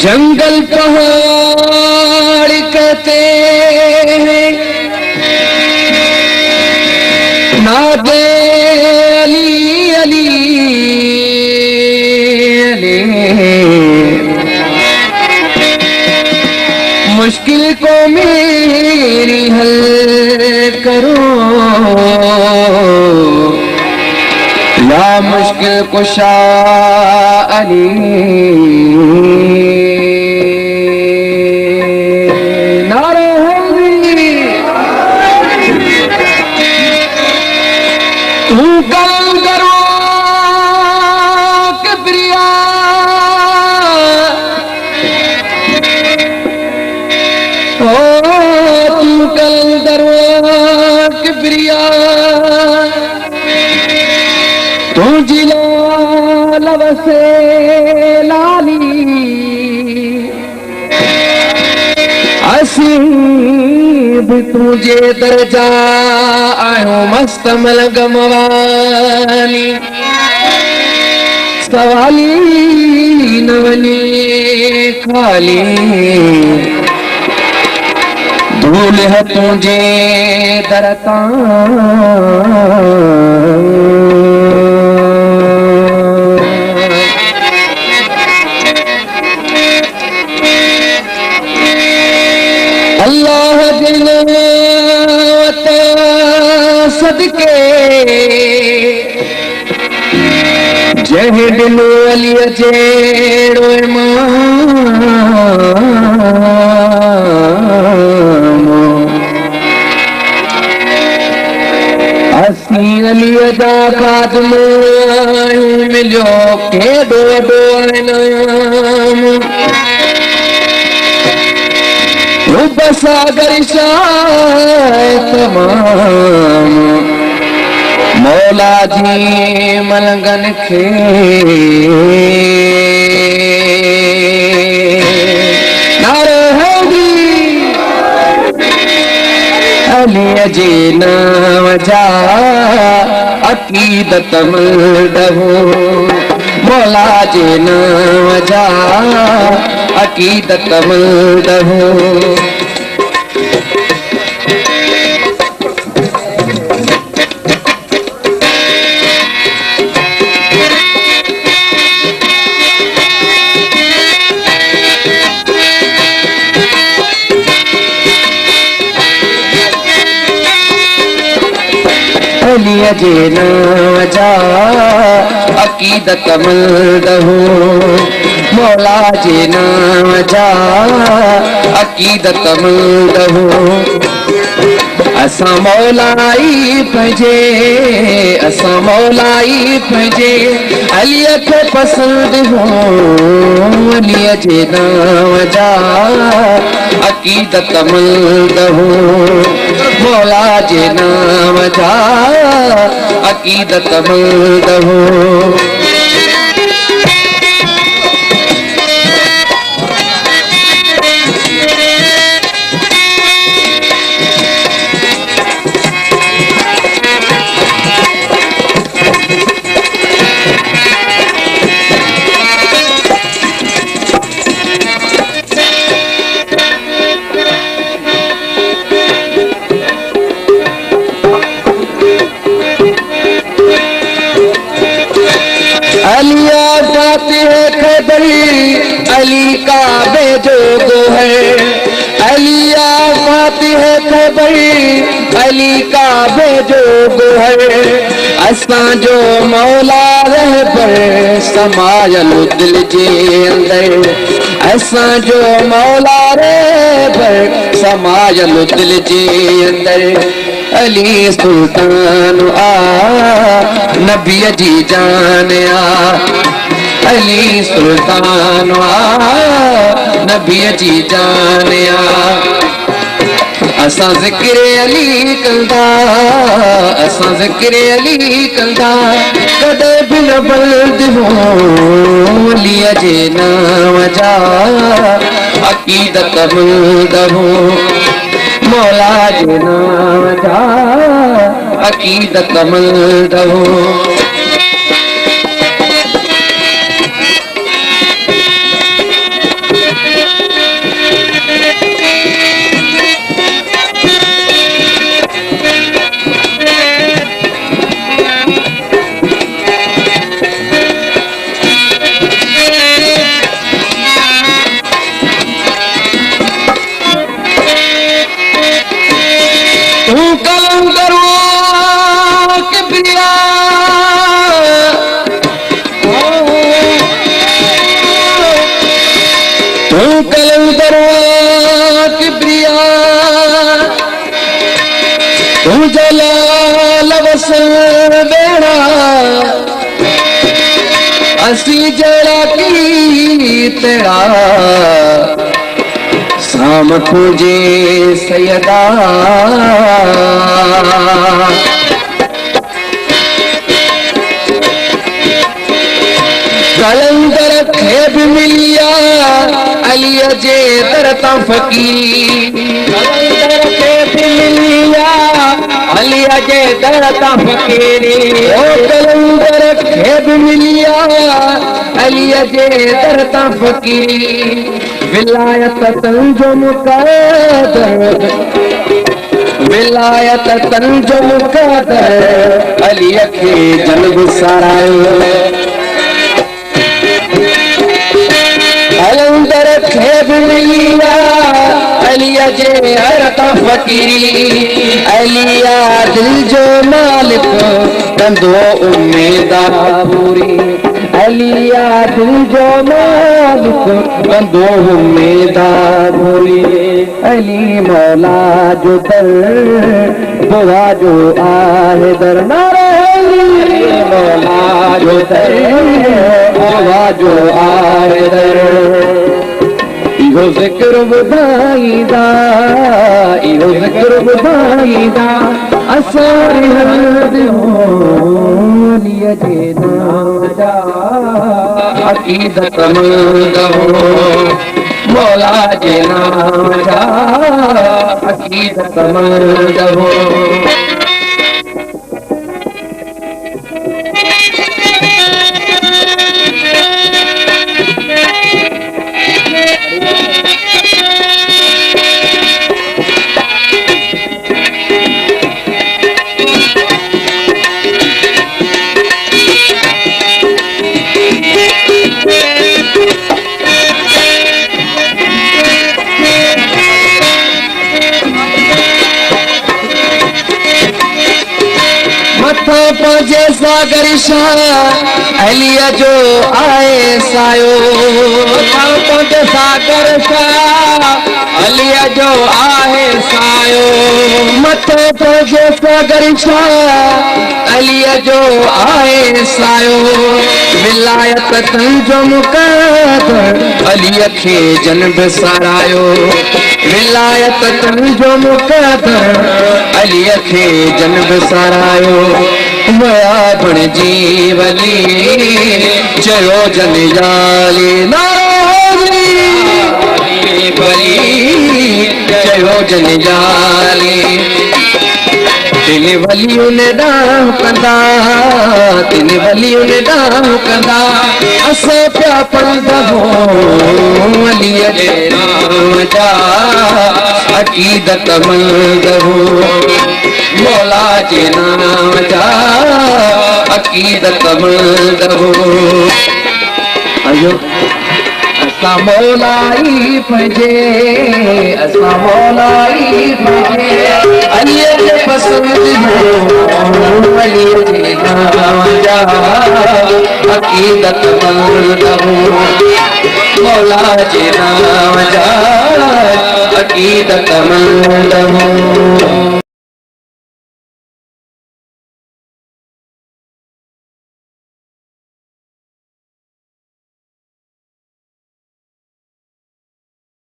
जंगल पहाड़ कहते हैं नादे अली अली अली। मुश्किल को मेरी हल करो या मुश्किल कुशा अली। नारे हैदरी तू कल करो किबरिया ओ तू कल करो किबरिया तू जिला लवसे लाली असी भी तुझे दर्जा आयो मस्त मलगमवाली सवाली नवनी खाली धूल है तुझे दरता अल्लाह जिन्नत सदके जह दिलो अली जेड़ो असी अली जा खादम मिलो के दो नाम सागर तमाम मौला जी मलंगन खे नारे हैदरी अली जी नाम जा अकीदत मलदहो मौला जी नाम जा अकीदत मलदहो। अली जे नाम जा अकीदत मलदहो मौला जे नाम जा अकीदत मलदहो। असां मौलाई पंहिंजे अलीअ खे पसंदि हो अलीअ जे नाम जा अकीदत मलदहो मौला जे नाम जा अकीदत मलदहो। अलिया फातिह खैबरी अली काबे जोगो है अलिया फातिह खैबरी अली काबे जोगो है। असां जो मौला रहबर समायल दिल जे अंदर असां जो मौला रहबर समायल दिल जे अंदर। अली सुल्तान आ नबी जी जान आ अली सुल्तान आ नबी जी जान आ। असां ज़िक्र अली कंदा असां ज़िक्र अली कंदा कदे भी न बंद हो अली जे नाम जा अकीदत मलदहो मौला जे नाम जा अकीदत मलदहो। प्रिया तू कलंदर की प्रिया तू जलाल वसल बेड़ा असी जड़ा की तेरा साम तुझे सैयदा कलंदर खेब मिलिया अली जे दरता फकीर कलंदर खेब मिलिया अली जे दरता फकीर ओ कलंदर खेब मिलिया अली जे दरता फकीर विलायत तंजो मुक़द्दर विलायत तंजो मुक़द्दर अली के जन्म सारायो कलंदर खेब मिलिया अलिया जे हरता फकीरी अलिया दिल जो मालिक कंदो उम्मीदा पूरी अलिया दिल जो मालिक कंदो उम्मीदा पूरी अली मौला जो दर दुआ जो आहे दर नारे अली मौला जो दर दुआ जो आहे दर इहो ज़िक्र ॿुधाईंदा इहो ज़िक्र ॿुधाईंदा असां अलीअ जे नाम जा अक़ीदत मंद हो मौला जे नाम जा अक़ीदत मंद हो पंहिंजे सागर शाह अलीअ जो आहे सायो पंहिंजे सागर शाह अलीअ जो आहे सायो मथो पंहिंजे सागर शाह अलीअ जो आहे सायो विलायत तंजो मुक़द्दर अलीअ खे जनब सारायो विलायत तंजो मुक़द्दर अलीअ खे जनब सारायो वया बणजी वली चयो जन जाली नारी बली चयो जन जाली तिन वलियूं ने डांह कंदा तिन वलियूं ने डांह कंदा असां पिया पढ़ंदा हो अलीअ जे नाम जा अक़ीदत मंद हो मौला जे नाम जा अक़ीदत मंद हो अयो असां मौलाई पंहिंजे असां मौलाई पंहिंजे अलीअ जे पसंद हो अलीअ जे नाम जा अक़ीदत मंद हो मौला जे नाम जा अक़ीदत मंद हो